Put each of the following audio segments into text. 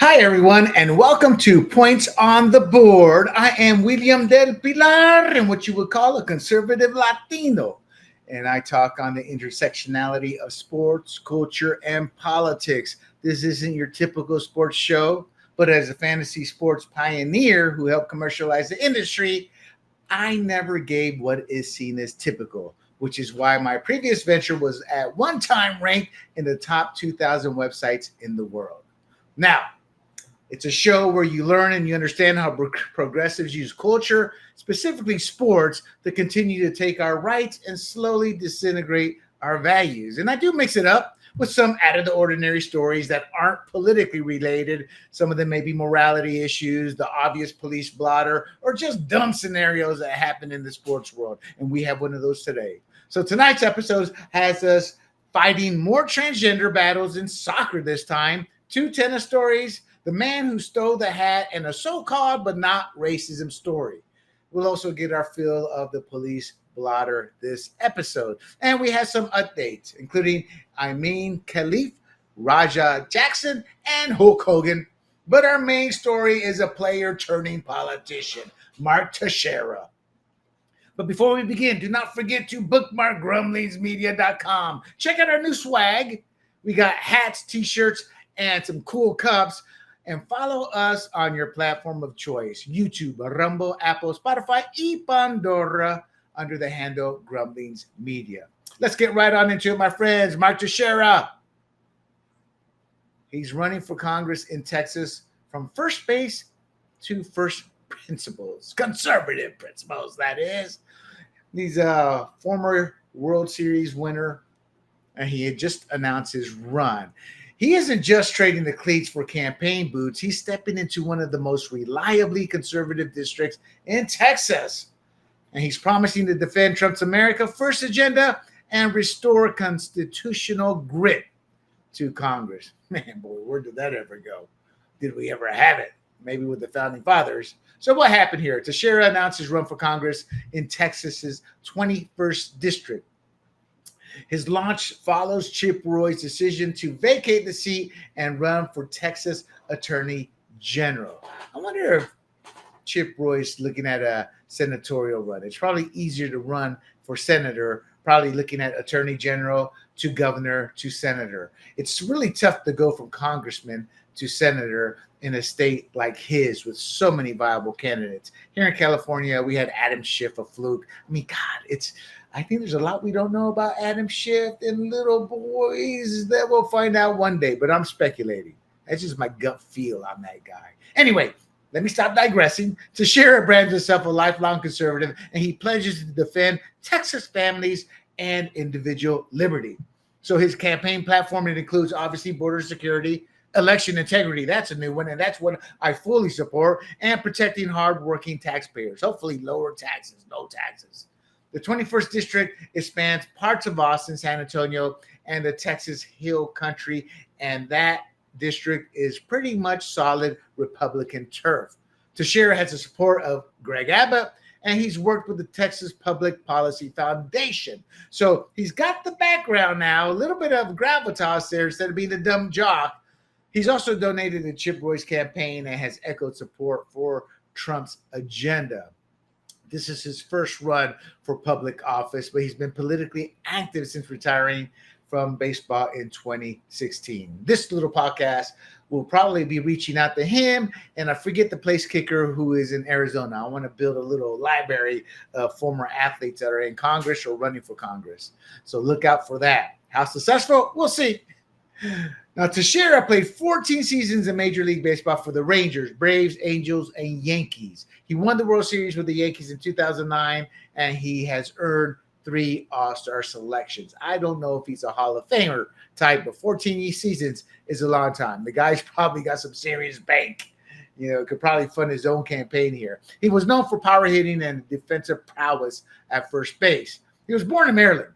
Hi, everyone, and welcome to Points on the Board. I am William del Pilar, and what you would call a conservative Latino. And I talk on the intersectionality of sports, culture, and politics. This isn't your typical sports show, but as a fantasy sports pioneer who helped commercialize the industry, I never gave what is seen as typical, which is why my previous venture was at one time ranked in the top 2,000 websites in the world. Now, it's a show where you learn and you understand how progressives use culture, specifically sports, to continue to take our rights and slowly disintegrate our values. And I do mix it up with some out of the ordinary stories that aren't politically related. Some of them may be morality issues, the obvious police blotter, or just dumb scenarios that happen in the sports world. And we have one of those today. So tonight's episode has us fighting more transgender battles in soccer this time, 2 tennis stories, the man who stole the hat, and a so-called but not racism story. We'll also get our fill of the police blotter this episode. And we have some updates, including Imane Khelif, Raja Jackson, and Hulk Hogan. But our main story is a player turning politician, Mark Teixeira. But before we begin, do not forget to bookmark grumblingsmedia.com. Check out our new swag. We got hats, t-shirts, and some cool cups. And follow us on your platform of choice, YouTube, Rumble, Apple, Spotify, y Pandora, under the handle Grumblings Media. Let's get right on into it, my friends. Mark Teixeira. He's running for Congress in Texas from first base to first principles. Conservative principles, that is. He's a former World Series winner, and he had just announced his run. He isn't just trading the cleats for campaign boots. He's stepping into one of the most reliably conservative districts in Texas. And he's promising to defend Trump's America First agenda and restore constitutional grit to Congress. Man, boy, where did that ever go? Did we ever have it? Maybe with the founding fathers. So what happened here? Teixeira announced his run for Congress in Texas's 21st district. His launch follows Chip Roy's decision to vacate the seat and run for Texas Attorney General. I wonder if Chip Roy's looking at a senatorial run. It's probably easier to run for senator, probably looking at Attorney General to governor to senator. It's really tough to go from congressman to senator in a state like his with so many viable candidates. Here in California, we had Adam Schiff, a fluke. I mean, God, I think there's a lot we don't know about Adam Schiff and little boys that we'll find out one day, but I'm speculating. That's just my gut feel on that guy. Anyway, let me stop digressing. Teixeira brands himself a lifelong conservative, and he pledges to defend Texas families and individual liberty. So his campaign platform, it includes obviously border security, election integrity, that's a new one, and that's what I fully support, and protecting hardworking taxpayers. Hopefully lower taxes, no taxes. The 21st district spans parts of Austin, San Antonio, and the Texas Hill Country, and that district is pretty much solid Republican turf. Teixeira has the support of Greg Abbott, and he's worked with the Texas Public Policy Foundation. So he's got the background now, a little bit of gravitas there instead of being a dumb jock. He's also donated to Chip Roy's campaign and has echoed support for Trump's agenda. This is his first run for public office, but he's been politically active since retiring from baseball in 2016. This little podcast will probably be reaching out to him, and I forget the place kicker who is in Arizona. I want to build a little library of former athletes that are in Congress or running for Congress. So look out for that. How successful? We'll see. Now, Teixeira played 14 seasons in Major League Baseball for the Rangers, Braves, Angels, and Yankees. He won the World Series with the Yankees in 2009, and he has earned 3 All-Star selections. I don't know if he's a Hall of Famer type, but 14 seasons is a long time. The guy's probably got some serious bank. Could probably fund his own campaign here. He was known for power hitting and defensive prowess at first base. He was born in Maryland,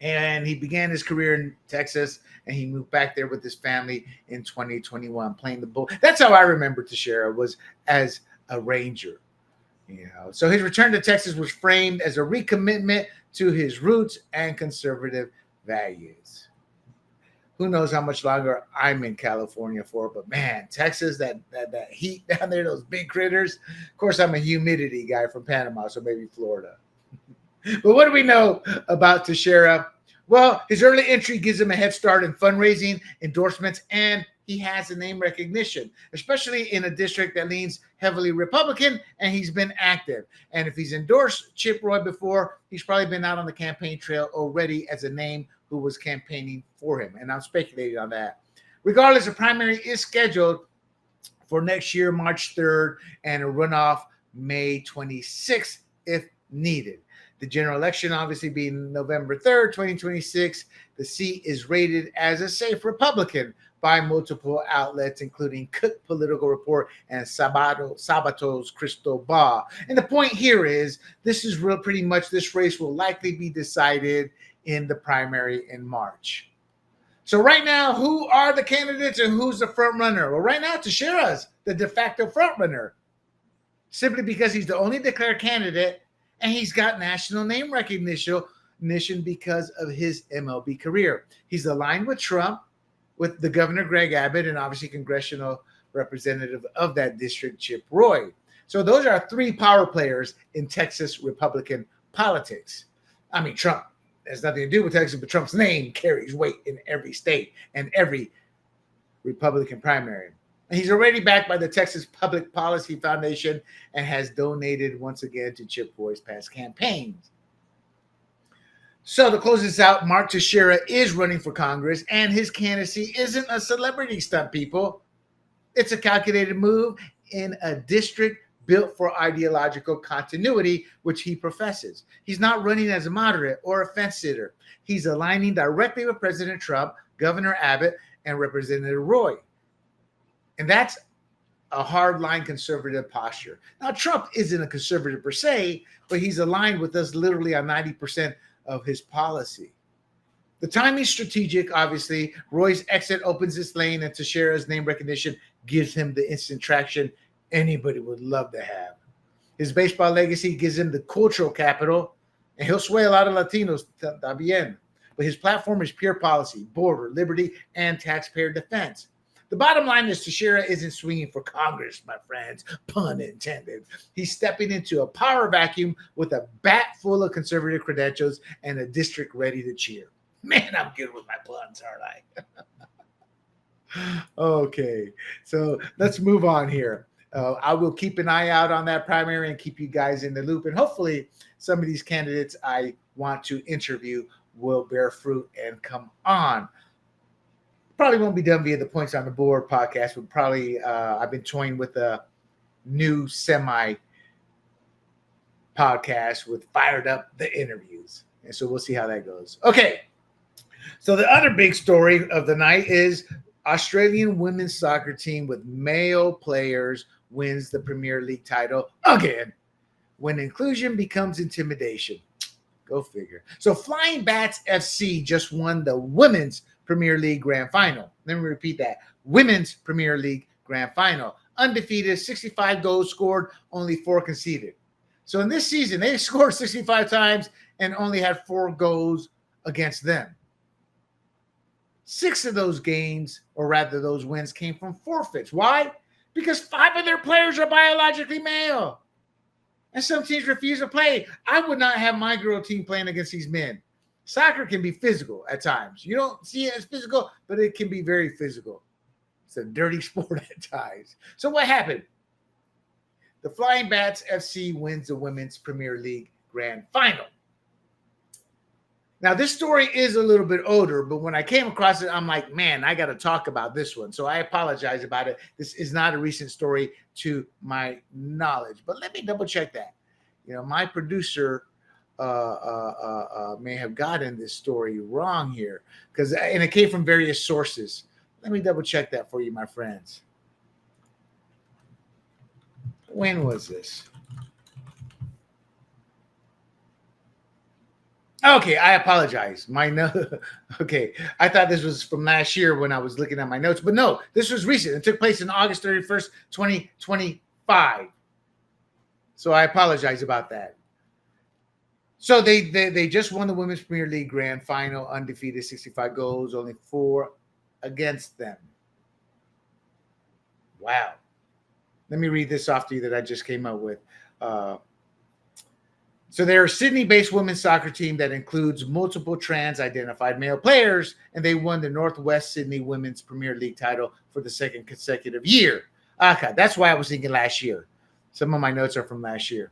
and he began his career in Texas, and he moved back there with his family in 2021, playing the bull. That's how I remember Teixeira, was as a Ranger. So his return to Texas was framed as a recommitment to his roots and conservative values. who knows how much longer I'm in California for, but man, Texas, that heat down there, those big critters. Of course, I'm a humidity guy from Panama, so maybe Florida. But what do we know about Teixeira? Well, his early entry gives him a head start in fundraising, endorsements, and he has a name recognition, especially in a district that leans heavily Republican, and he's been active. And if he's endorsed Chip Roy before, he's probably been out on the campaign trail already as a name who was campaigning for him. And I'm speculating on that. Regardless, the primary is scheduled for next year, March 3rd, and a runoff May 26th if needed. The general election obviously being November 3rd, 2026. The seat is rated as a safe Republican by multiple outlets, including Cook Political Report and Sabato's Crystal Ball. And the point here is this is real. Pretty much this race will likely be decided in the primary in March. So right now, who are the candidates and who's the front runner? Well, right now, Teixeira's the de facto front runner, simply because he's the only declared candidate and he's got national name recognition because of his MLB career. He's aligned with Trump, with the governor, Greg Abbott, and obviously congressional representative of that district, Chip Roy. So those are three power players in Texas Republican politics. I mean, Trump has nothing to do with Texas, but Trump's name carries weight in every state and every Republican primary. And he's already backed by the Texas Public Policy Foundation and has donated once again to Chip Roy's past campaigns. So to close this out, Mark Teixeira is running for Congress, and his candidacy isn't a celebrity stunt, people. It's a calculated move in a district built for ideological continuity, which he professes. He's not running as a moderate or a fence sitter. He's aligning directly with President Trump, Governor Abbott, and Representative Roy. And that's a hardline conservative posture. Now, Trump isn't a conservative per se, but he's aligned with us literally on 90% of his policy. The timing's strategic, obviously. Roy's exit opens this lane, and Teixeira's name recognition gives him the instant traction anybody would love to have. His baseball legacy gives him the cultural capital, and he'll sway a lot of Latinos también. But his platform is pure policy, border, liberty, and taxpayer defense. The bottom line is Teixeira isn't swinging for Congress, my friends, pun intended. He's stepping into a power vacuum with a bat full of conservative credentials and a district ready to cheer. Man, I'm good with my puns, aren't I? Okay, so let's move on here. I will keep an eye out on that primary and keep you guys in the loop. And hopefully some of these candidates I want to interview will bear fruit and come on. Probably won't be done via the Points on the Board podcast, but probably I've been toying with a new semi podcast with fired up the interviews. And so we'll see how that goes. Okay. So the other big story of the night is Australian women's soccer team with male players wins the Premier League title again when inclusion becomes intimidation. Go figure. So Flying Bats FC just won the Women's Premier League Grand Final. Let me repeat that. Women's Premier League Grand Final. Undefeated, 65 goals scored, only 4 conceded. So in this season, they scored 65 times and only had 4 goals against them. 6 of those games, or rather those wins, came from forfeits. Why? Because 5 of their players are biologically male. And some teams refuse to play. I would not have my girl team playing against these men. Soccer can be physical at times. You don't see it as physical, but it can be very physical. It's a dirty sport at times. So what happened? The Flying Bats FC wins the Women's Premier League Grand Final. Now, this story is a little bit older, but when I came across it, I'm like, man, I got to talk about this one. So I apologize about it. This is not a recent story to my knowledge, but let me double check that. You know, my producer may have gotten this story wrong here and it came from various sources. Let me double check that for you, my friends. When was this? Okay, I apologize. Okay, I thought this was from last year when I was looking at my notes, but no, this was recent. It took place on August 31st, 2025. So I apologize about that. So they just won the Women's Premier League Grand Final, undefeated, 65 goals, only 4 against them. Wow. Let me read this off to you that I just came up with. So they're a Sydney-based women's soccer team that includes multiple trans-identified male players, and they won the Northwest Sydney Women's Premier League title for the second consecutive year. Okay, that's why I was thinking last year. Some of my notes are from last year.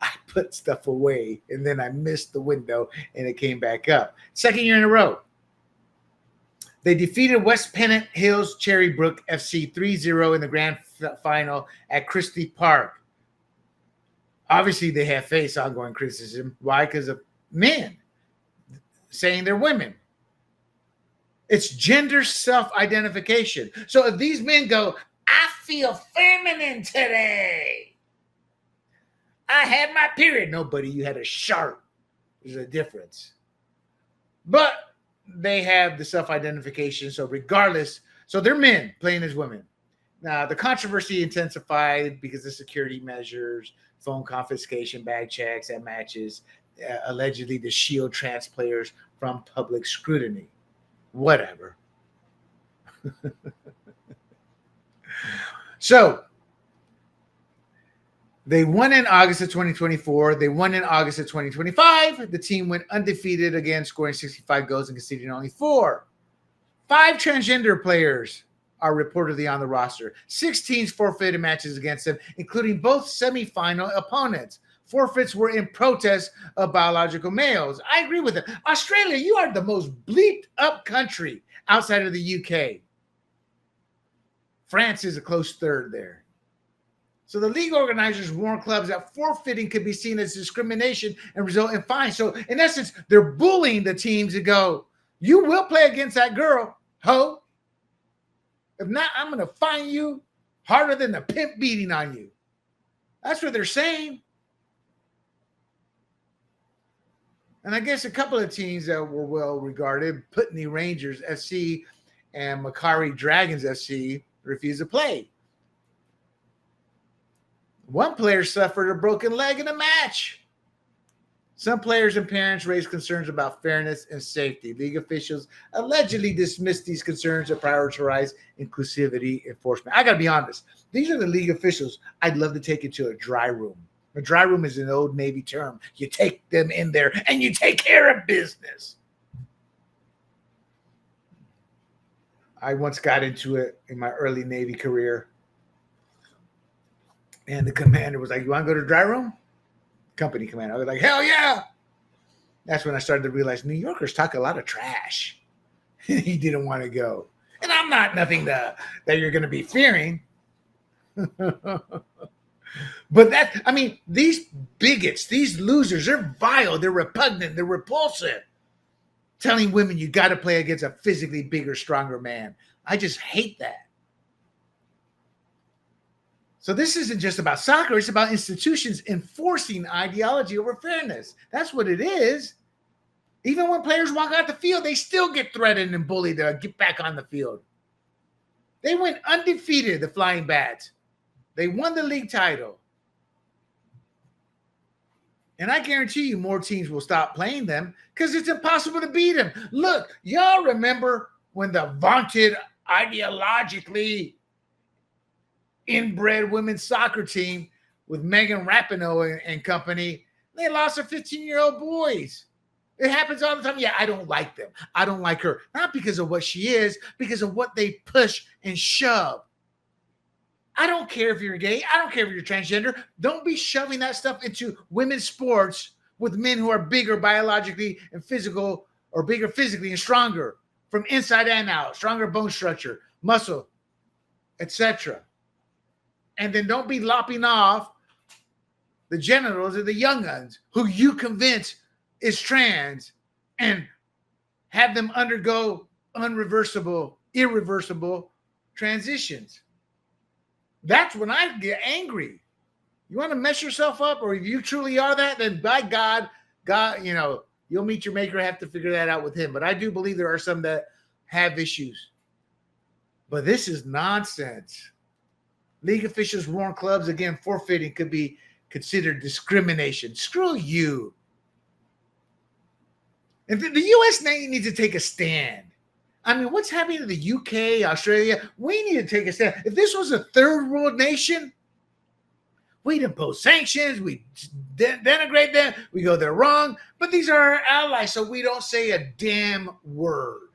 I put stuff away, and then I missed the window, and it came back up. Second year in a row. They defeated West Pennant Hills Cherrybrook FC 3-0 in the grand final at Christie Park. Obviously, they have faced ongoing criticism. Why? Because of men saying they're women. It's gender self-identification. So if these men go, I feel feminine today. I had my period. No, buddy, you had a sharp. There's a difference. But they have the self-identification. So regardless, so they're men playing as women. Now, the controversy intensified because of security measures, phone confiscation, bag checks at matches, allegedly to shield trans players from public scrutiny. Whatever. So, they won in August of 2024. They won in August of 2025. The team went undefeated again, scoring 65 goals and conceding only 4. 5 transgender players are reportedly on the roster. 6 teams forfeited matches against them, including both semifinal opponents. Forfeits were in protest of biological males. I agree with it. Australia, you are the most bleeped up country outside of the UK. France is a close third there. So the league organizers warn clubs that forfeiting could be seen as discrimination and result in fines. So in essence, they're bullying the teams to go, you will play against that girl, ho. If not, I'm going to fine you harder than the pimp beating on you. That's what they're saying. And I guess a couple of teams that were well regarded, Putney Rangers FC and Macquarie Dragons FC, refused to play. One player suffered a broken leg in a match. Some players and parents raised concerns about fairness and safety. League officials allegedly dismissed these concerns and prioritized inclusivity enforcement. I got to be honest. These are the league officials I'd love to take into a dry room. A dry room is an old Navy term. You take them in there and you take care of business. I once got into it in my early Navy career. And the commander was like, you want to go to the dry room? Company commander. I was like, hell yeah. That's when I started to realize New Yorkers talk a lot of trash. He didn't want to go. And I'm not nothing that you're going to be fearing. But these bigots, these losers, they're vile, they're repugnant, they're repulsive. Telling women you got to play against a physically bigger, stronger man. I just hate that. So this isn't just about soccer. It's about institutions enforcing ideology over fairness. That's what it is. Even when players walk out the field, they still get threatened and bullied to get back on the field. They went undefeated, the Flying Bats. They won the league title. And I guarantee you more teams will stop playing them because it's impossible to beat them. Look, y'all remember when the vaunted ideologically inbred women's soccer team with Megan Rapinoe and company, they lost their 15-year-old boys. It happens all the time. Yeah, I don't like them. I don't like her. Not because of what she is, because of what they push and shove. I don't care if you're gay. I don't care if you're transgender. Don't be shoving that stuff into women's sports with men who are bigger biologically and physical, or bigger physically and stronger from inside and out, stronger bone structure, muscle, etc. And then don't be lopping off the genitals of the young uns who you convince is trans and have them undergo irreversible transitions. That's when I get angry. You want to mess yourself up, or if you truly are that, then by God, you'll meet your maker, have to figure that out with him. But I do believe there are some that have issues. But this is nonsense. League officials warn clubs, again, forfeiting could be considered discrimination. Screw you. And the U.S. needs to take a stand. I mean, what's happening to the UK, Australia? We need to take a stand. If this was a third world nation, we'd impose sanctions, we denigrate them, we go, they're wrong. But these are our allies, so we don't say a damn word.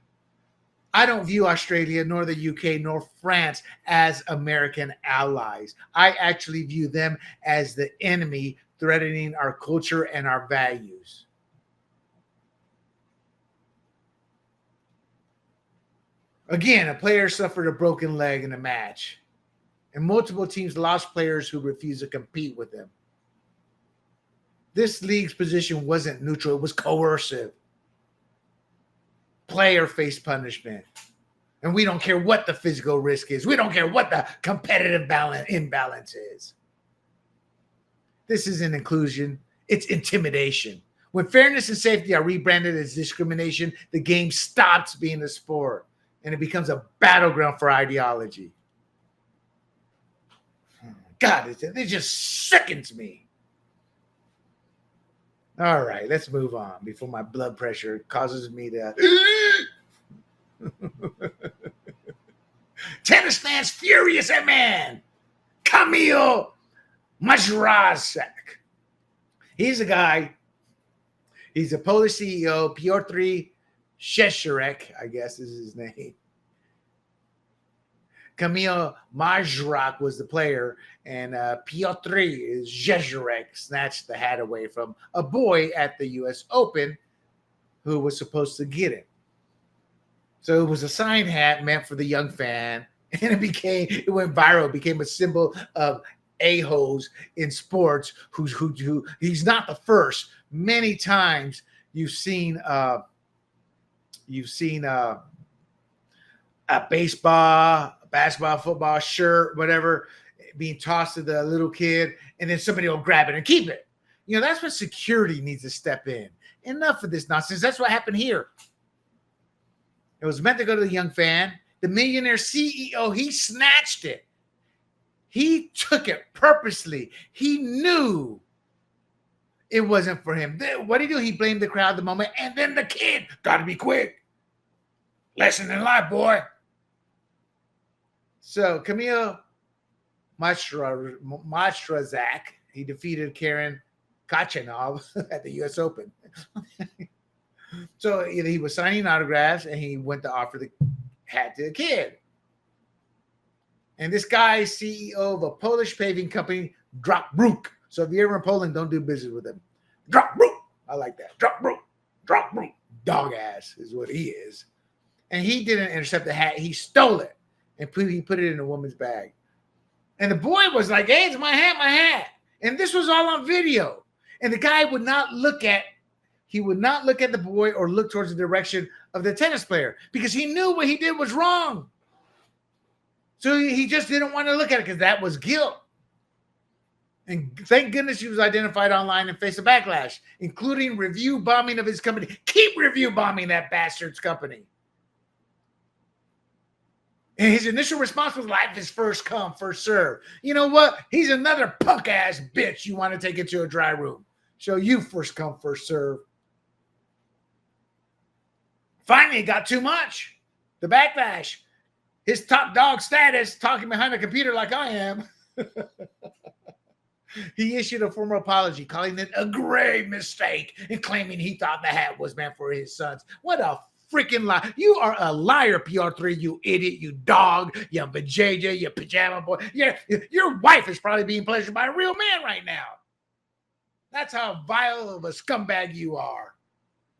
I don't view Australia, nor the UK, nor France as American allies. I actually view them as the enemy threatening our culture and our values. Again, a player suffered a broken leg in a match, and multiple teams lost players who refused to compete with them. This league's position wasn't neutral, it was coercive. Player faced punishment. And we don't care what the physical risk is. We don't care what the competitive imbalance is. This isn't inclusion, it's intimidation. When fairness and safety are rebranded as discrimination, the game stops being a sport and it becomes a battleground for ideology. God, it just sickens me. All right, let's move on before my blood pressure causes me to... Tennis fans furious at man. Kamil Majrazek. He's a guy. He's a Polish CEO. Piotr Szczerek, I guess is his name. Kamil Majrazek was the player, and Piotr Szczerek snatched the hat away from a boy at the U.S. Open who was supposed to get it. So it was a signed hat meant for the young fan, and it went viral. It became a symbol of a-holes in sports. Who he's not the first. Many times you've seen a baseball, basketball, football shirt, whatever, being tossed to the little kid, and then somebody will grab it and keep it. You know, that's when security needs to step in. Enough of this nonsense. That's what happened here. It was meant to go to the young fan. The millionaire CEO, he snatched it. He took it purposely. He knew it wasn't for him. What did he do? He blamed the crowd the moment, and then the kid. Got to be quick. Lesson in life, boy. So Kamil Majrazek, he defeated Karen Khachanov at the U.S. Open. So he was signing autographs, and he went to offer the hat to the kid. And this guy is CEO of a Polish paving company, Grumblings. So if you're ever in Poland, don't do business with him. Grumblings. I like that. Grumblings. Dog ass is what he is. And he didn't intercept the hat. He stole it, and he put it in a woman's bag. And the boy was like, hey, it's my hat. And this was all on video. And the guy would not look at the boy or look towards the direction of the tennis player because he knew what he did was wrong. So he just didn't want to look at it because that was guilt. And thank goodness he was identified online and faced a backlash, including review bombing of his company. Keep review bombing that bastard's company. And his initial response was, life is first come, first serve. You know what? He's another punk-ass bitch you want to take into a dry room. So you first come, first serve. Finally, it got too much. The backlash. His top dog status, talking behind a computer like I am. He issued a formal apology, calling it a grave mistake and claiming he thought the hat was meant for his sons. What a freaking lie. You are a liar, PR3, you idiot, you dog, you vajayjay, you pajama boy. Your wife is probably being pleasured by a real man right now. That's how vile of a scumbag you are.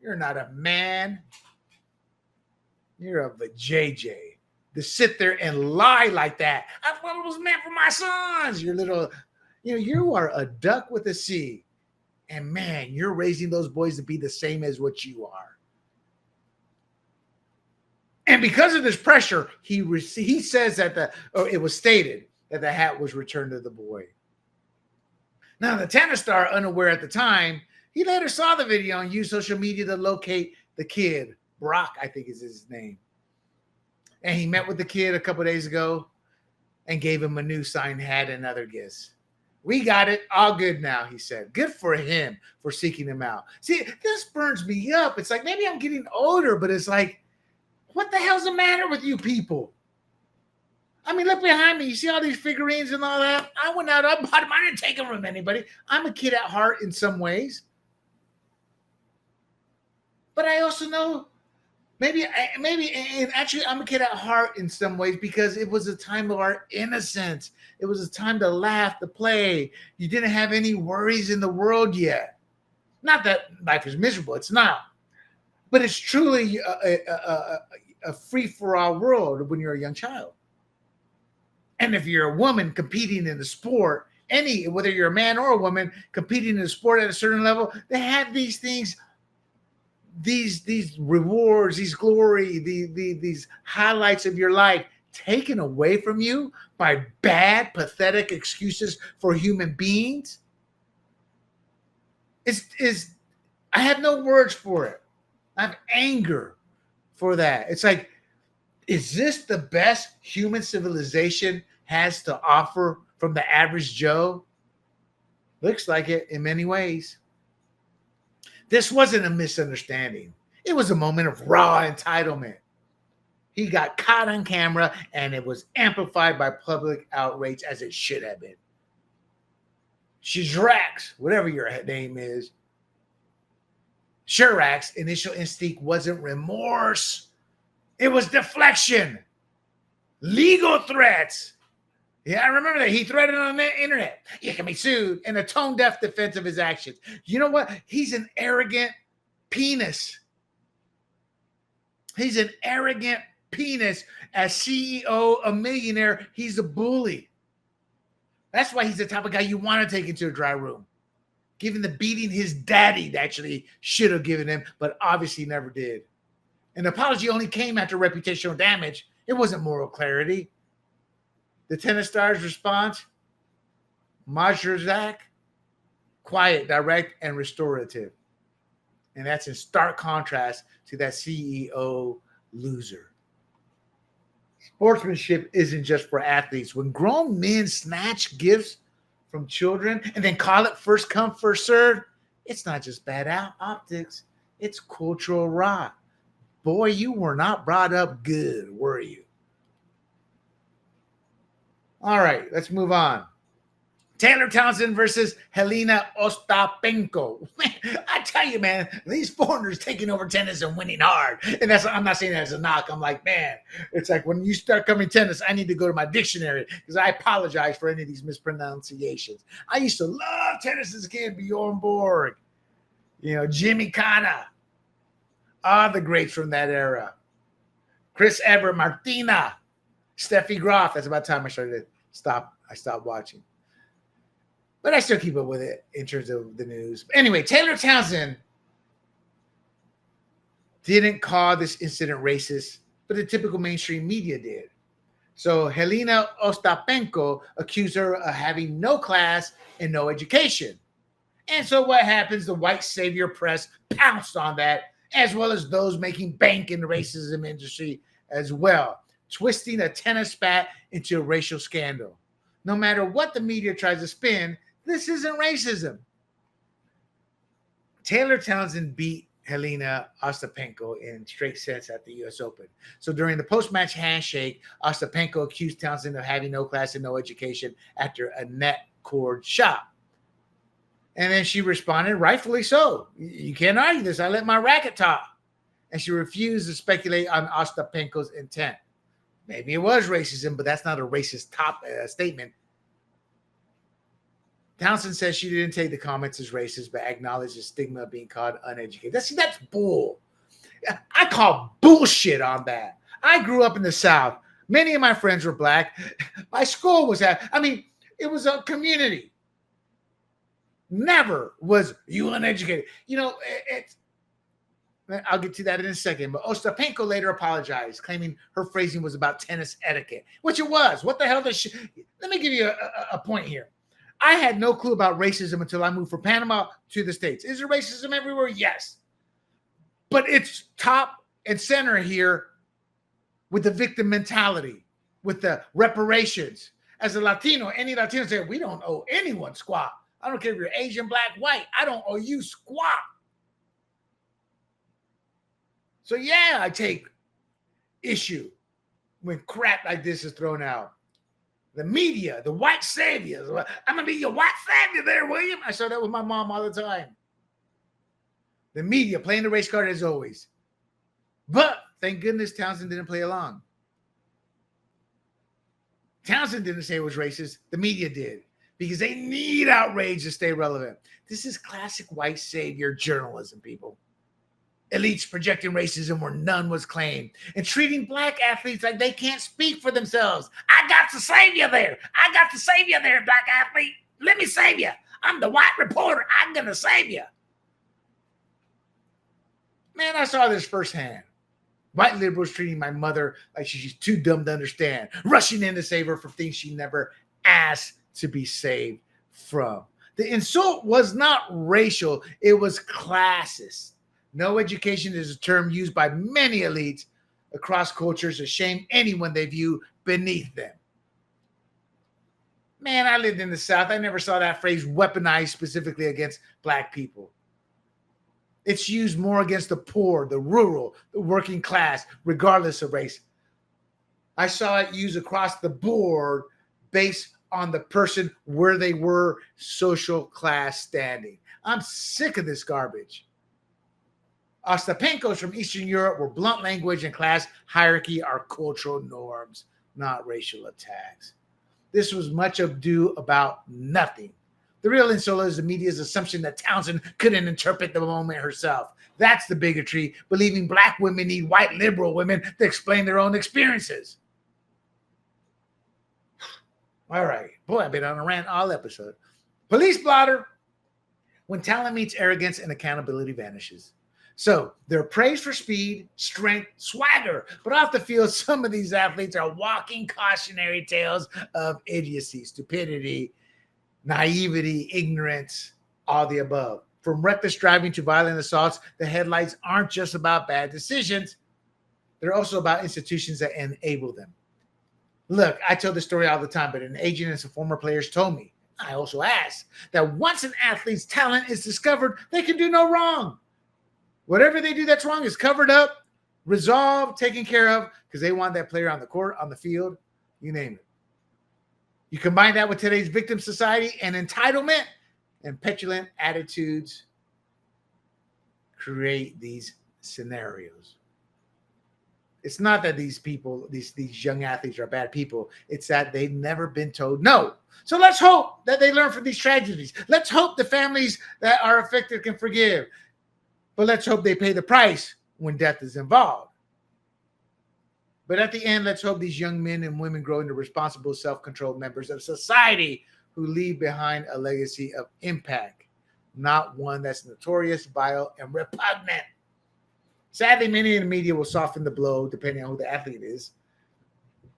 You're not a man. You're a vajayjay. To sit there and lie like that. I thought it was meant for my sons. You are a duck with a C. And man, you're raising those boys to be the same as what you are. And because of this pressure, he says that it was stated that the hat was returned to the boy. Now, the tennis star, unaware at the time, he later saw the video and used social media to locate the kid. Brock, I think is his name. And he met with the kid a couple days ago and gave him a new signed hat and other gifts. We got it. All good now, he said. Good for him for seeking him out. See, this burns me up. It's like maybe I'm getting older, but it's like, What the hell's the matter with you people? I mean, look behind me. You see all these figurines and all that? I went out, I bought them. I didn't take them from anybody. I'm a kid at heart in some ways. But I also know maybe, and actually I'm a kid at heart in some ways because it was a time of our innocence. It was a time to laugh, to play. You didn't have any worries in the world yet. Not that life is miserable. It's not. But it's truly a free-for-all world when you're a young child. And if you're a woman competing in the sport, whether you're a man or a woman competing in the sport at a certain level, they have these things, these rewards, these glory, these highlights of your life taken away from you by bad, pathetic excuses for human beings. I have no words for it. I have anger for that. It's like, is this the best human civilization has to offer from the average Joe? Looks like it in many ways. This wasn't a misunderstanding. It was a moment of raw entitlement. He got caught on camera and it was amplified by public outrage as it should have been. Shizrax, whatever your name is, Chirac's initial instinct wasn't remorse. It was deflection. Legal threats. Yeah, I remember that. He threatened on the internet. You can be sued in a tone-deaf defense of his actions. You know what? He's an arrogant penis. He's an arrogant penis. As CEO, a millionaire, he's a bully. That's why he's the type of guy you want to take into a dry room. Given the beating his daddy actually should have given him, but obviously never did. An apology only came after reputational damage. It wasn't moral clarity. The tennis star's response, Majrzak, quiet, direct, and restorative. And that's in stark contrast to that CEO loser. Sportsmanship isn't just for athletes. When grown men snatch gifts from children and then call it first come, first serve, it's not just bad optics. It's cultural rot. Boy, you were not brought up good, were you? All right, let's move on. Taylor Townsend versus Jelena Ostapenko. I tell you, man, these foreigners taking over tennis and winning hard. And I'm not saying that as a knock. I'm like, man, it's like when you start coming tennis, I need to go to my dictionary because I apologize for any of these mispronunciations. I used to love tennis as a kid, Bjorn Borg, Jimmy Kana, all the greats from that era. Chris Evert, Martina, Steffi Graf. That's about time I stopped watching. But I still keep up with it in terms of the news. Anyway, Taylor Townsend didn't call this incident racist, but the typical mainstream media did. So Jelena Ostapenko accused her of having no class and no education. And so what happens? The white savior press pounced on that, as well as those making bank in the racism industry as well, twisting a tennis spat into a racial scandal. No matter what the media tries to spin, this isn't racism. Taylor Townsend beat Jelena Ostapenko in straight sets at the U.S. Open. So during the post-match handshake, Ostapenko accused Townsend of having no class and no education after a net cord shot. And then she responded, rightfully so. You can't argue this. I let my racket talk. And she refused to speculate on Ostapenko's intent. Maybe it was racism, but that's not a racist statement. Townsend says she didn't take the comments as racist, but acknowledged the stigma of being called uneducated. That's bull. I call bullshit on that. I grew up in the South. Many of my friends were black. My school was it was a community. Never was you uneducated. I'll get to that in a second. But Ostapenko later apologized, claiming her phrasing was about tennis etiquette, which it was. What the hell does she... Let me give you a point here. I had no clue about racism until I moved from Panama to the States. Is there racism everywhere? Yes. But it's top and center here with the victim mentality, with the reparations. As a Latino, any Latino say, we don't owe anyone squat. I don't care if you're Asian, black, white. I don't owe you squat. So yeah, I take issue when crap like this is thrown out. The media, the white saviors. I'm going to be your white savior there, William. I saw that with my mom all the time. The media playing the race card as always. But thank goodness Townsend didn't play along. Townsend didn't say it was racist. The media did. Because they need outrage to stay relevant. This is classic white savior journalism, people. Elites projecting racism where none was claimed and treating black athletes like they can't speak for themselves. I got to save you there. I got to save you there, black athlete. Let me save you. I'm the white reporter. I'm going to save you. Man, I saw this firsthand. White liberals treating my mother like she's too dumb to understand, rushing in to save her for things she never asked to be saved from. The insult was not racial. It was classist. No education is a term used by many elites across cultures to shame anyone they view beneath them. Man, I lived in the South. I never saw that phrase weaponized specifically against black people. It's used more against the poor, the rural, the working class, regardless of race. I saw it used across the board based on the person where they were social class standing. I'm sick of this garbage. Ostapenkos from Eastern Europe were blunt language and class hierarchy are cultural norms, not racial attacks. This was much ado about nothing. The real insult is the media's assumption that Townsend couldn't interpret the moment herself. That's the bigotry, believing black women need white liberal women to explain their own experiences. All right. Boy, I've been on a rant all episode. Police blotter. When talent meets arrogance and accountability vanishes. So they're praised for speed, strength, swagger. But off the field, some of these athletes are walking cautionary tales of idiocy, stupidity, naivety, ignorance, all the above. From reckless driving to violent assaults, the headlights aren't just about bad decisions. They're also about institutions that enable them. Look, I tell this story all the time, but an agent and some former players told me, I also asked, that once an athlete's talent is discovered, they can do no wrong. Whatever they do that's wrong is covered up, resolved, taken care of, because they want that player on the court, on the field, you name it. You combine that with today's victim society and entitlement and petulant attitudes, create these scenarios. It's not that these people, these young athletes are bad people. It's that they've never been told no. So let's hope that they learn from these tragedies. Let's hope the families that are affected can forgive. But let's hope they pay the price when death is involved. But at the end, let's hope these young men and women grow into responsible, self-controlled members of society who leave behind a legacy of impact, not one that's notorious, vile, and repugnant. Sadly, many in the media will soften the blow depending on who the athlete is.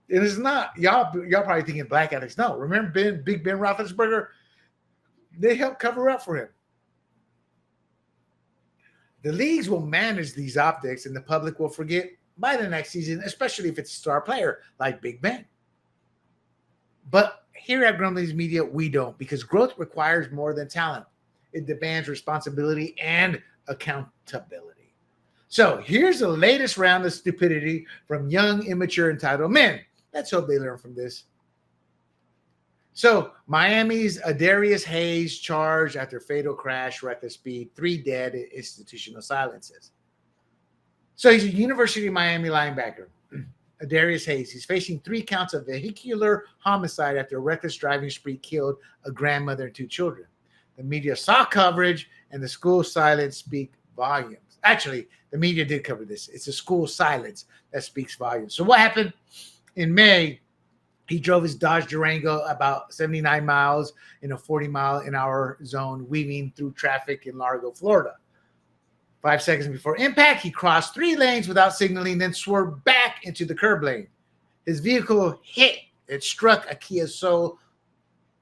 It is not, y'all probably thinking black athletes. No, remember Big Ben Roethlisberger? They helped cover up for him. The leagues will manage these optics and the public will forget by the next season, especially if it's a star player like Big Ben. But here at Grumblings Media, we don't, because growth requires more than talent. It demands responsibility and accountability. So here's the latest round of stupidity from young, immature, entitled men. Let's hope they learn from this. So Miami's Adarius Hayes charged after fatal crash, reckless speed, 3 dead, institutional silences. So he's a University of Miami linebacker, Adarius Hayes. He's facing 3 counts of vehicular homicide after a reckless driving spree killed a grandmother and 2 children. The media saw coverage, and the school silence speak volumes. Actually, the media did cover this. It's a school silence that speaks volumes. So what happened? In May, he drove his Dodge Durango about 79 miles in a 40-mile-an-hour zone, weaving through traffic in Largo, Florida. 5 seconds before impact, he crossed 3 lanes without signaling, then swerved back into the curb lane. His vehicle struck a Kia Soul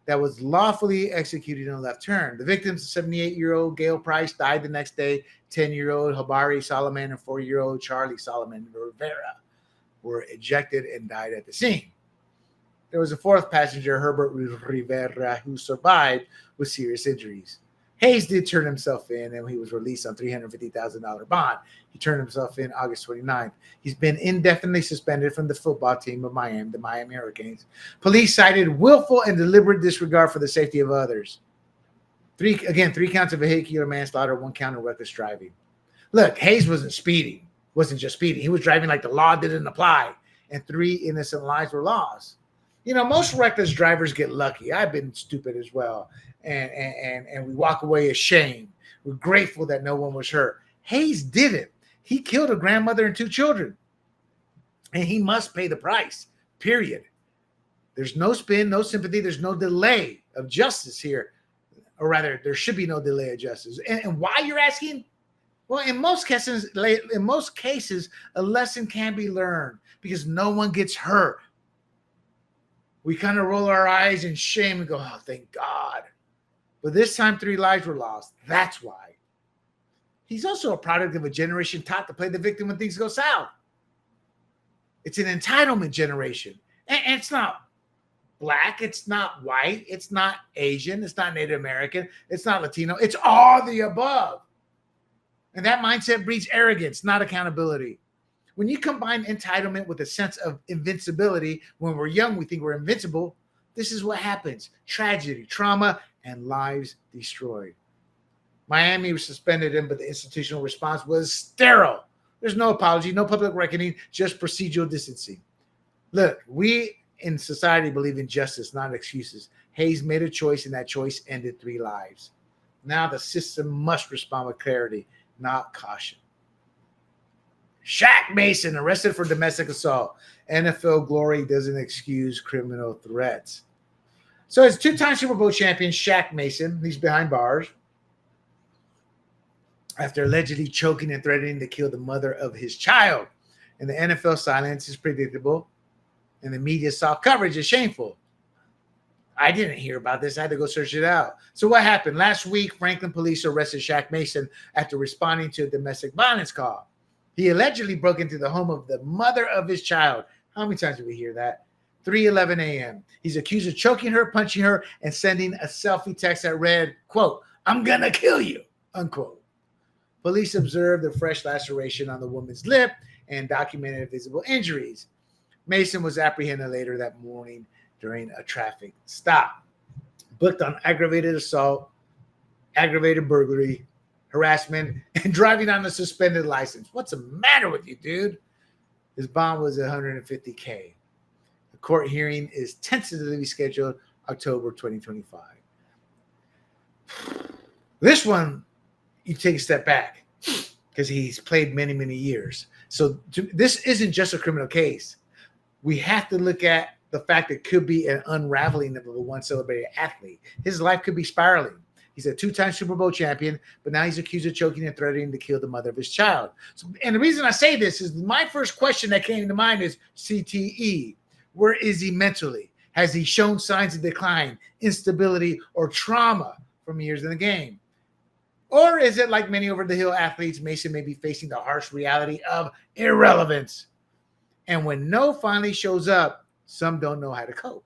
that was lawfully executed in a left turn. The victims, 78-year-old Gail Price, died the next day. 10-year-old Habari Solomon and 4-year-old Charlie Solomon Rivera were ejected and died at the scene. There was a 4th passenger, Herbert Rivera, who survived with serious injuries. Hayes did turn himself in, and he was released on $350,000 bond. He turned himself in August 29th. He's been indefinitely suspended from the football team of Miami, the Miami Hurricanes. Police cited willful and deliberate disregard for the safety of others. Three counts of vehicular manslaughter, 1 count of reckless driving. Look, Hayes wasn't just speeding. He was driving like the law didn't apply, and 3 innocent lives were lost. You know, most reckless drivers get lucky. I've been stupid as well, and we walk away ashamed. We're grateful that no one was hurt. Hayes didn't. He killed a grandmother and 2 children, and he must pay the price, period. There's no spin, no sympathy. There's no delay of justice here, or rather, there should be no delay of justice. And why, you're asking? Well, in most cases, a lesson can be learned because no one gets hurt. We kind of roll our eyes in shame and go, oh, thank God. But this time, 3 lives were lost. That's why. He's also a product of a generation taught to play the victim when things go south. It's an entitlement generation. And it's not Black. It's not white. It's not Asian. It's not Native American. It's not Latino. It's all the above. And that mindset breeds arrogance, not accountability. When you combine entitlement with a sense of invincibility, when we're young, we think we're invincible. This is what happens. Tragedy, trauma, and lives destroyed. Miami suspended him, but the institutional response was sterile. There's no apology, no public reckoning, just procedural distancing. Look, we in society believe in justice, not excuses. Hayes made a choice, and that choice ended 3 lives. Now the system must respond with clarity, not caution. Shaq Mason arrested for domestic assault. NFL glory doesn't excuse criminal threats. So as 2-time Super Bowl champion Shaq Mason, he's behind bars after allegedly choking and threatening to kill the mother of his child. And the NFL silence is predictable, and the media's soft coverage is shameful. I didn't hear about this. I had to go search it out. So what happened? Last week, Franklin police arrested Shaq Mason after responding to a domestic violence call. He allegedly broke into the home of the mother of his child. How many times did we hear that? 3:11 a.m. He's accused of choking her, punching her, and sending a selfie text that read, quote, "I'm gonna kill you," unquote. Police observed a fresh laceration on the woman's lip and documented visible injuries. Mason was apprehended later that morning during a traffic stop. Booked on aggravated assault, aggravated burglary, harassment, and driving on a suspended license. What's the matter with you, dude? His bond was $150K. The court hearing is tentatively scheduled October 2025. This one, you take a step back because he's played many, many years. So this isn't just a criminal case. We have to look at the fact that it could be an unraveling of a once celebrated athlete. His life could be spiraling. He's a 2-time Super Bowl champion, but now he's accused of choking and threatening to kill the mother of his child. So, and the reason I say this is my first question that came to mind is CTE. Where is he mentally? Has he shown signs of decline, instability, or trauma from years in the game? Or is it like many over-the-hill athletes, Mason may be facing the harsh reality of irrelevance? And when no finally shows up, some don't know how to cope.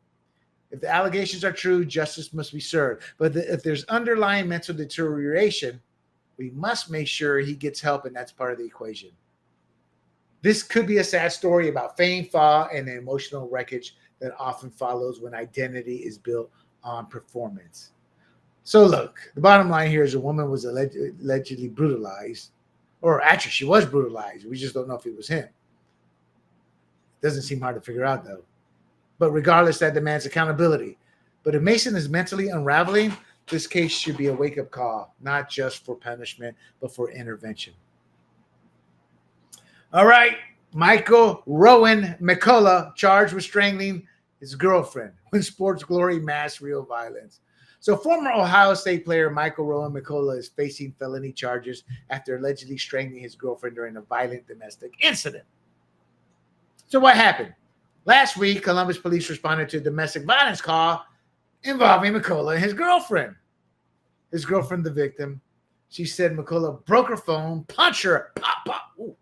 If the allegations are true, justice must be served. But if there's underlying mental deterioration, we must make sure he gets help, and that's part of the equation. This could be a sad story about fame, fall, and the emotional wreckage that often follows when identity is built on performance. So look, the bottom line here is a woman was allegedly brutalized, or actually she was brutalized. We just don't know if it was him. Doesn't seem hard to figure out, though. But regardless, that demands accountability. But if Mason is mentally unraveling, this case should be a wake-up call, not just for punishment, but for intervention. All right, Michael Rowan McCullough charged with strangling his girlfriend when sports glory mass real violence. So former Ohio State player Michael Rowan McCullough is facing felony charges after allegedly strangling his girlfriend during a violent domestic incident. So what happened? Last week, Columbus police responded to a domestic violence call involving McCullough and his girlfriend. His girlfriend, the victim, she said McCullough broke her phone, punched her, pop, pop. Ooh.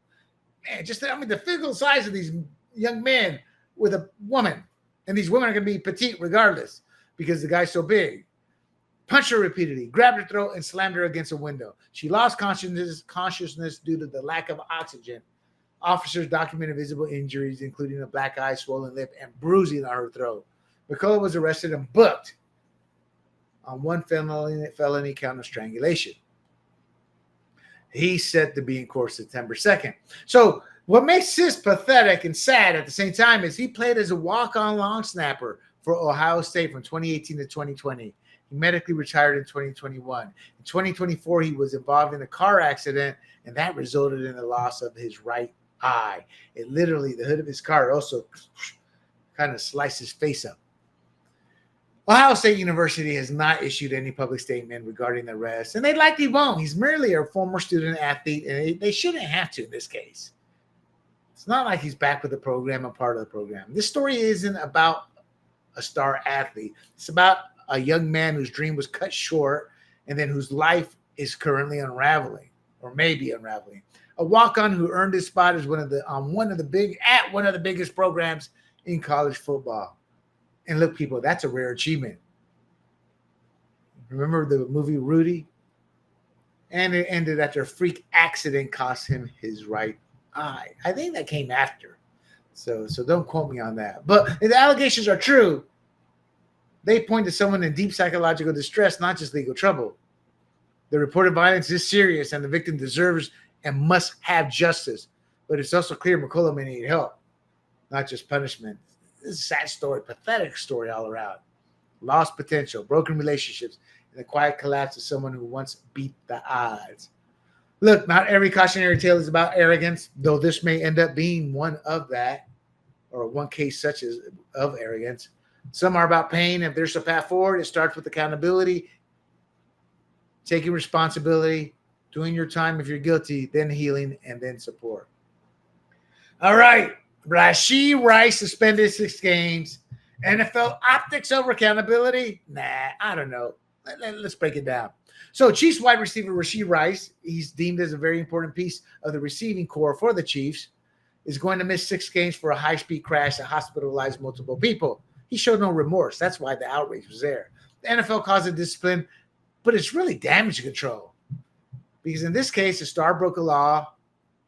Man, the physical size of these young men with a woman. And these women are going to be petite regardless because the guy's so big. punched her repeatedly, grabbed her throat, and slammed her against a window. She lost consciousness due to the lack of oxygen. Officers documented visible injuries, including a black eye, swollen lip, and bruising on her throat. McCullough was arrested and booked on one felony count of strangulation. He's set to be in court September 2nd. So what makes this pathetic and sad at the same time is he played as a walk-on long snapper for Ohio State from 2018 to 2020. He medically retired in 2021. In 2024, he was involved in a car accident, and that resulted in the loss of his right eye. It literally, the hood of his car also kind of sliced his face up. Ohio State University has not issued any public statement regarding the arrest, and they likely won't. He's merely a former student athlete, and they shouldn't have to in this case. It's not like he's back with the program and part of the program. This story isn't about a star athlete. It's about a young man whose dream was cut short and then whose life is currently unraveling, or maybe unraveling. A walk-on who earned his spot as one of the biggest programs in college football. And look, people, that's a rare achievement. Remember the movie Rudy? And it ended after a freak accident cost him his right eye. I think that came after. So don't quote me on that. But if the allegations are true, they point to someone in deep psychological distress, not just legal trouble. The reported violence is serious, and the victim deserves and must have justice. But it's also clear McCullough may need help, not just punishment. This is a sad story, pathetic story all around. Lost potential, broken relationships, and the quiet collapse of someone who once beat the odds. Look, not every cautionary tale is about arrogance, though this may end up being one of that, or one case such as of arrogance. Some are about pain. If there's a path forward, it starts with accountability, taking responsibility, doing your time if you're guilty, then healing, and then support. All right. Rashee Rice suspended 6 games. NFL optics over accountability? Nah, I don't know. Let's break it down. So Chiefs wide receiver Rashee Rice, he's deemed as a very important piece of the receiving core for the Chiefs, is going to miss 6 games for a high-speed crash that hospitalized multiple people. He showed no remorse. That's why the outrage was there. The NFL calls it discipline, but it's really damage control. Because in this case, the star broke a law,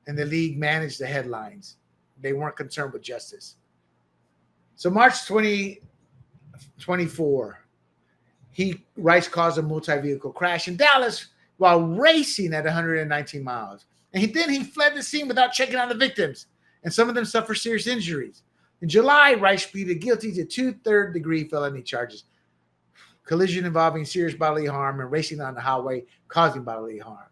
and the league managed the headlines. They weren't concerned with justice. So March 2024, Rice caused a multi-vehicle crash in Dallas while racing at 119 miles. And then he fled the scene without checking on the victims, and some of them suffered serious injuries. In July, Rice pleaded guilty to 2 third-degree felony charges: collision involving serious bodily harm and racing on the highway causing bodily harm.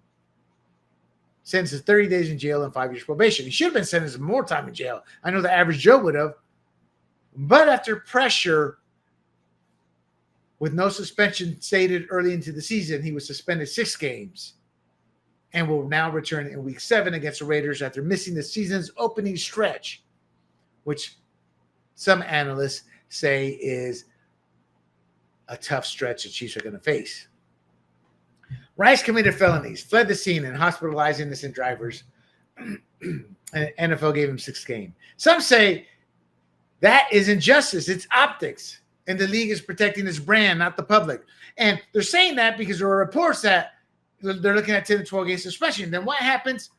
Sentenced to 30 days in jail and 5 years probation. He should have been sentenced to more time in jail. I know the average Joe would have. But after pressure with no suspension stated early into the season, he was suspended 6 games and will now return in week 7 against the Raiders after missing the season's opening stretch, which some analysts say is a tough stretch the Chiefs are going to face. Rice committed felonies, fled the scene, and hospitalized innocent drivers. And NFL gave him 6 games. Some say that is injustice. It's optics. And the league is protecting its brand, not the public. And they're saying that because there are reports that they're looking at 10 to 12 game suspension. Then what happens?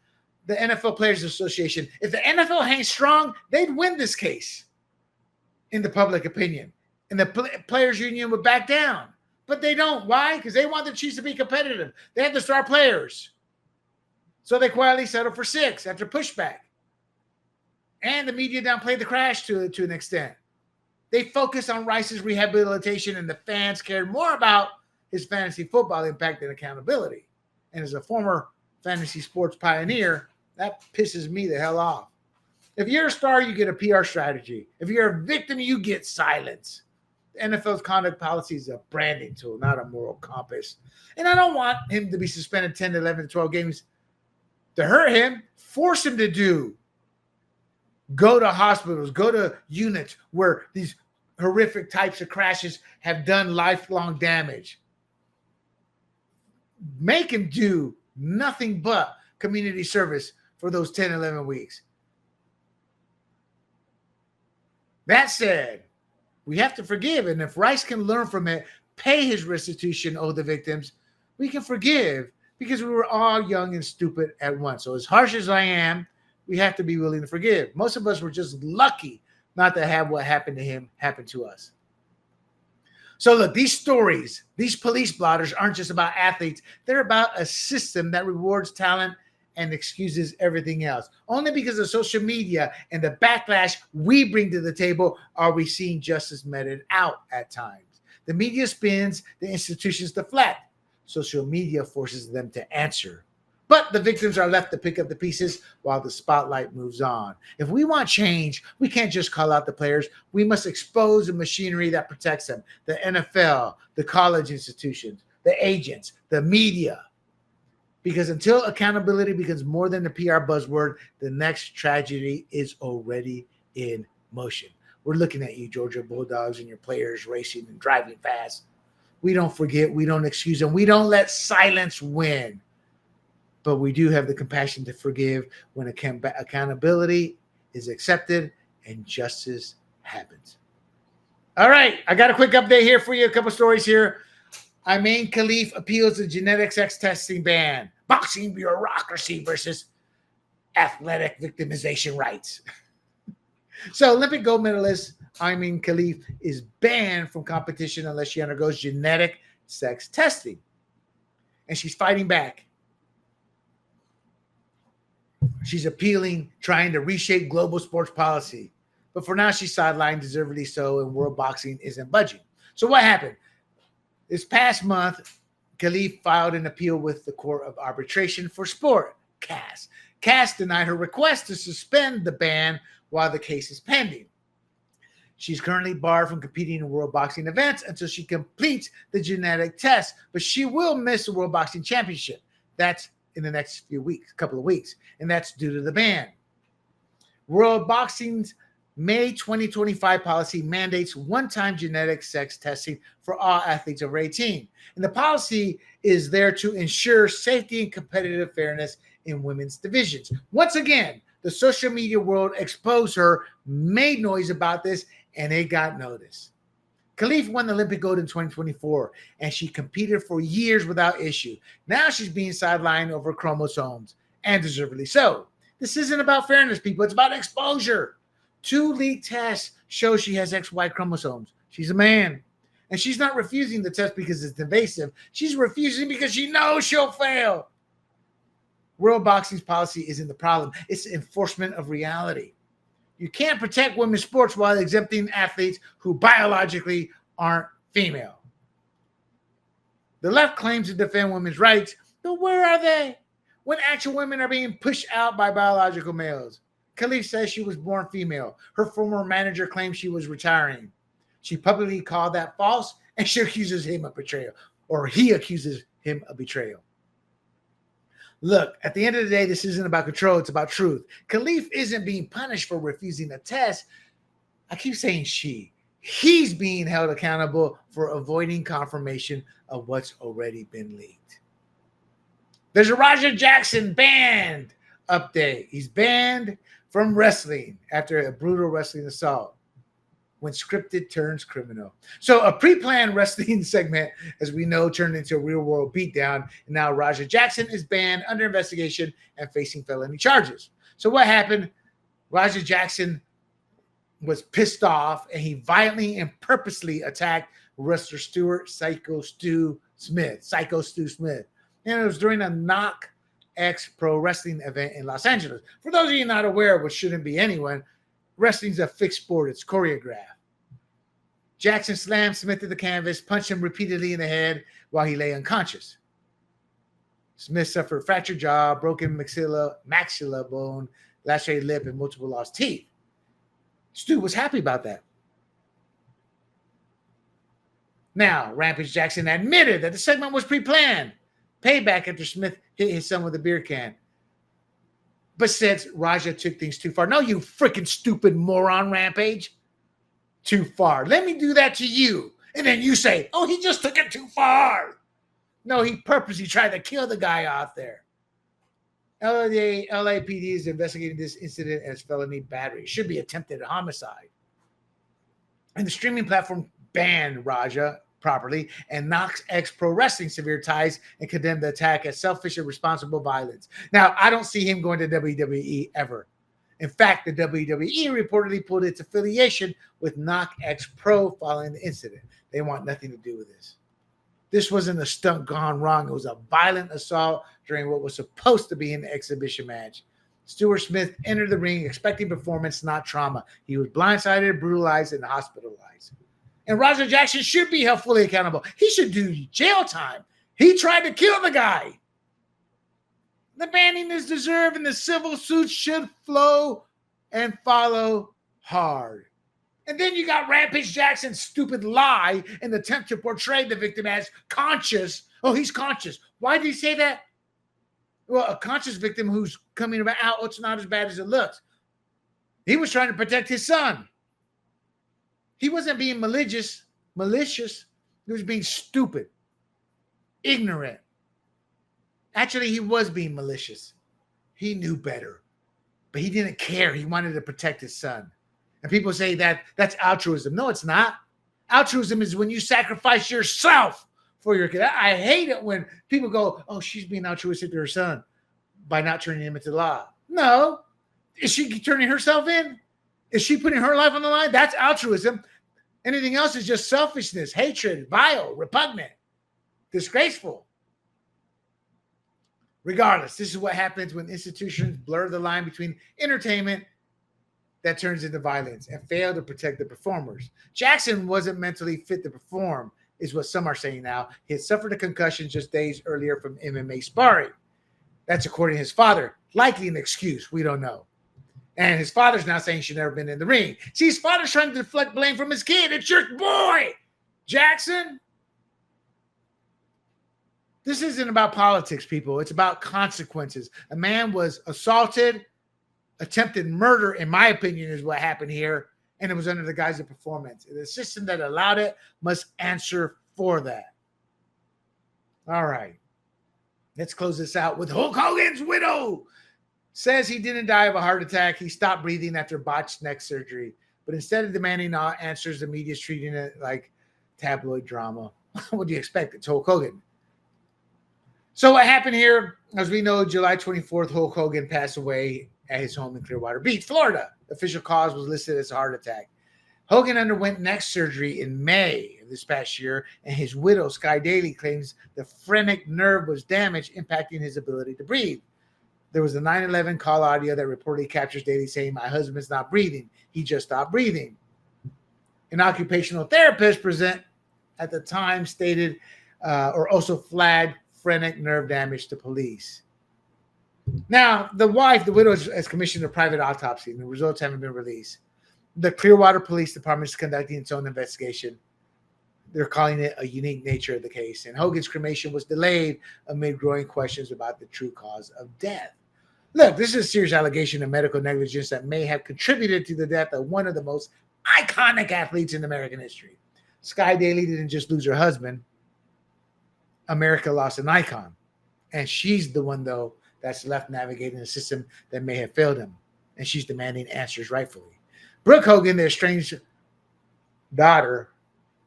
The NFL Players Association, if the NFL hangs strong, they'd win this case in the public opinion. And the Players Union would back down. But they don't. Why? Because they want the Chiefs to be competitive. They have the star players. So they quietly settled for 6 after pushback. And the media downplayed the crash to an extent. They focused on Rice's rehabilitation, and the fans cared more about his fantasy football impact than accountability. And as a former fantasy sports pioneer, that pisses me the hell off. If you're a star, you get a PR strategy. If you're a victim, you get silence. The NFL's conduct policy is a branding tool, not a moral compass. And I don't want him to be suspended 10 to 11 to 12 games to hurt him. Force him to do. Go to hospitals, go to units where these horrific types of crashes have done lifelong damage. Make him do nothing but community service for those 10, 11 weeks. That said, we have to forgive. And if Rice can learn from it, pay his restitution owed the victims, we can forgive because we were all young and stupid at once. So as harsh as I am, we have to be willing to forgive. Most of us were just lucky not to have what happened to him happen to us. So look, these stories, these police blotters aren't just about athletes. They're about a system that rewards talent and excuses everything else. Only because of social media and the backlash we bring to the table are we seeing justice meted out at times. The media spins, the institutions deflect. Social media forces them to answer. But the victims are left to pick up the pieces while the spotlight moves on. If we want change, we can't just call out the players. We must expose the machinery that protects them. The NFL, the college institutions, the agents, the media. Because until accountability becomes more than a PR buzzword, the next tragedy is already in motion. We're looking at you, Georgia Bulldogs, and your players racing and driving fast. We don't forget. We don't excuse them. We don't let silence win. But we do have the compassion to forgive when accountability is accepted and justice happens. All right, I got a quick update here for you. A couple stories here. Imane Khelif appeals the genetic sex testing ban. Boxing bureaucracy versus athletic victimization rights. So Olympic gold medalist Imane Khelif is banned from competition unless she undergoes genetic sex testing. And she's fighting back. She's appealing, trying to reshape global sports policy. But for now, she's sidelined, deservedly so, and world boxing isn't budging. So what happened? This past month, Khelif filed an appeal with the Court of Arbitration for Sport, CAS. CAS denied her request to suspend the ban while the case is pending. She's currently barred from competing in world boxing events until she completes the genetic test, but she will miss the World Boxing Championship. That's in the next couple of weeks, and that's due to the ban. World Boxing's May 2025 policy mandates one-time genetic sex testing for all athletes over 18. And the policy is there to ensure safety and competitive fairness in women's divisions. Once again, the social media world exposed her, made noise about this, and it got noticed. Khelif won the Olympic gold in 2024, and she competed for years without issue. Now she's being sidelined over chromosomes, and deservedly so. This isn't about fairness, people. It's about exposure. 2 leaked tests show she has XY chromosomes. She's a man. And she's not refusing the test because it's invasive. She's refusing because she knows she'll fail. World Boxing's policy isn't the problem. It's the enforcement of reality. You can't protect women's sports while exempting athletes who biologically aren't female. The left claims to defend women's rights, but where are they when actual women are being pushed out by biological males? Khelif says she was born female. Her former manager claims she was retiring. She publicly called that false, and she accuses him of betrayal, or he accuses him of betrayal. Look, at the end of the day, this isn't about control. It's about truth. Khelif isn't being punished for refusing a test. I keep saying she. He's being held accountable for avoiding confirmation of what's already been leaked. There's a Roger Jackson banned update. He's banned from wrestling after a brutal wrestling assault when scripted turns criminal. So a pre-planned wrestling segment, as we know, turned into a real-world beatdown, and now Roger Jackson is banned, under investigation, and facing felony charges. So what happened? Roger Jackson was pissed off, and he violently and purposely attacked wrestler Psycho Stu Smith. And it was during a Knock X Pro Wrestling event in Los Angeles. For those of you not aware, which shouldn't be anyone, wrestling's a fixed sport. It's choreographed. Jackson slammed Smith to the canvas, punched him repeatedly in the head while he lay unconscious. Smith suffered fractured jaw, broken maxilla bone, lacerated lip, and multiple lost teeth. Stu was happy about that. Now, Rampage Jackson admitted that the segment was pre-planned. Payback after Smith hit his son with a beer can. But said Raja took things too far. No, you freaking stupid moron, Rampage. Too far. Let me do that to you. And then you say, oh, he just took it too far. No, he purposely tried to kill the guy out there. LAPD is investigating this incident as felony battery. It should be attempted homicide. And the streaming platform banned Raja properly, and knocks ex-pro wrestling severe ties and condemned the attack as selfish and responsible violence. Now, I don't see him going to WWE ever. In fact, the WWE reportedly pulled its affiliation with Knock ex-pro following the incident. They want nothing to do with this. This wasn't a stunt gone wrong. It was a violent assault during what was supposed to be an exhibition match. Stuart Smith entered the ring expecting performance, not trauma. He was blindsided, brutalized, and hospitalized. And Roger Jackson should be held fully accountable. He should do jail time. He tried to kill the guy. The banning is deserved, and the civil suits should flow and follow hard. And then you got Rampage Jackson's stupid lie and attempt to portray the victim as conscious. Oh, he's conscious. Why did he say that? Well, a conscious victim who's coming out, oh, it's not as bad as it looks. He was trying to protect his son. He wasn't being malicious. He was being stupid, ignorant. Actually, he was being malicious. He knew better, but he didn't care. He wanted to protect his son. And people say that that's altruism. No, it's not. Altruism is when you sacrifice yourself for your kid. I hate it when people go, oh, she's being altruistic to her son by not turning him into the law. No. Is she turning herself in? Is she putting her life on the line? That's altruism. Anything else is just selfishness, hatred, vile, repugnant, disgraceful. Regardless, this is what happens when institutions blur the line between entertainment that turns into violence and fail to protect the performers. Jackson wasn't mentally fit to perform, is what some are saying now. He had suffered a concussion just days earlier from MMA sparring. That's according to his father. Likely an excuse. We don't know. And his father's now saying he should never been in the ring. See, his father's trying to deflect blame from his kid. It's your boy, Jackson. This isn't about politics, people. It's about consequences. A man was assaulted. Attempted murder, in my opinion, is what happened here. And it was under the guise of performance. The system that allowed it must answer for that. All right. Let's close this out with Hulk Hogan's widow. Says he didn't die of a heart attack. He stopped breathing after botched neck surgery. But instead of demanding answers, the media is treating it like tabloid drama. What do you expect? It's Hulk Hogan. So what happened here, as we know, July 24th, Hulk Hogan passed away at his home in Clearwater Beach, Florida. The official cause was listed as a heart attack. Hogan underwent neck surgery in May of this past year, and his widow, Sky Daly, claims the phrenic nerve was damaged, impacting his ability to breathe. There was a 9/11 call audio that reportedly captures Daly saying, "My husband's not breathing. He just stopped breathing." An occupational therapist present at the time stated or also flagged phrenic nerve damage to police. Now, the widow, has commissioned a private autopsy, and the results haven't been released. The Clearwater Police Department is conducting its own investigation. They're calling it a unique nature of the case. And Hogan's cremation was delayed amid growing questions about the true cause of death. Look, this is a serious allegation of medical negligence that may have contributed to the death of one of the most iconic athletes in American history. Sky Daly didn't just lose her husband. America lost an icon. And she's the one, though, that's left navigating a system that may have failed him. And she's demanding answers rightfully. Brooke Hogan, their estranged daughter,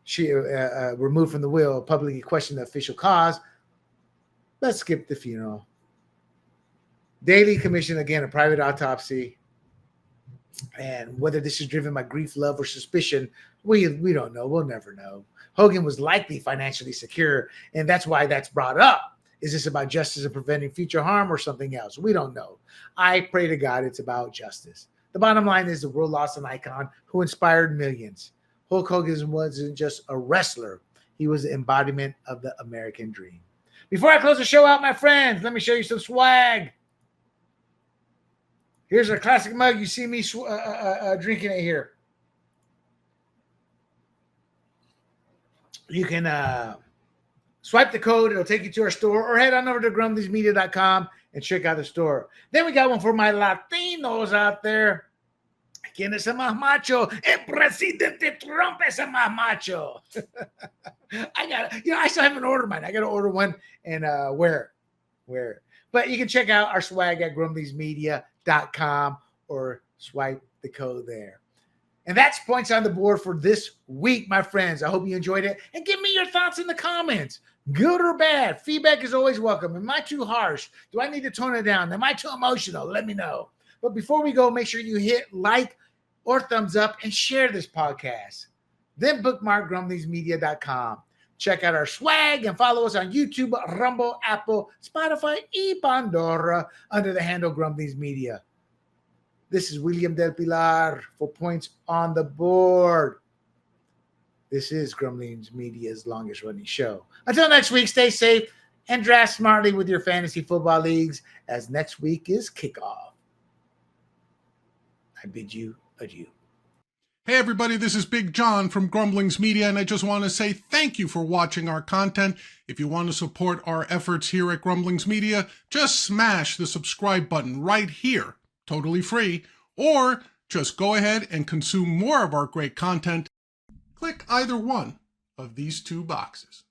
she removed from the will, publicly questioned the official cause. Let's skip the funeral. Daly commissioned, again, a private autopsy. And whether this is driven by grief, love, or suspicion, we don't know. We'll never know. Hogan was likely financially secure, and that's why that's brought up. Is this about justice and preventing future harm or something else? We don't know. I pray to God it's about justice. The bottom line is the world lost an icon who inspired millions. Hulk Hogan wasn't just a wrestler. He was the embodiment of the American dream. Before I close the show out, my friends, let me show you some swag. Here's our classic mug. You see me drinking it here. You can swipe the code. It'll take you to our store, or head on over to grumblingsmedia.com and check out the store. Then we got one for my Latinos out there. ¿Quién es el más macho? El presidente Trump es el más macho. I still haven't ordered mine. I got to order one and wear it. But you can check out our swag at grumblingsmedia.com or swipe the code there. And that's points on the board for this week, my friends. I hope you enjoyed it. And give me your thoughts in the comments. Good or bad. Feedback is always welcome. Am I too harsh? Do I need to tone it down? Am I too emotional? Let me know. But before we go, make sure you hit like or thumbs up and share this podcast. Then bookmark grumblingsmedia.com. Check out our swag and follow us on YouTube, Rumble, Apple, Spotify, and Pandora under the handle Grumblings Media. This is William Del Pilar for Points on the Board. This is Grumblings Media's longest running show. Until next week, stay safe and draft smartly with your fantasy football leagues, as next week is kickoff. I bid you adieu. Hey everybody, this is Big John from Grumblings Media, and I just want to say thank you for watching our content. If you want to support our efforts here at Grumblings Media, just smash the subscribe button right here, totally free, or just go ahead and consume more of our great content. Click either one of these two boxes.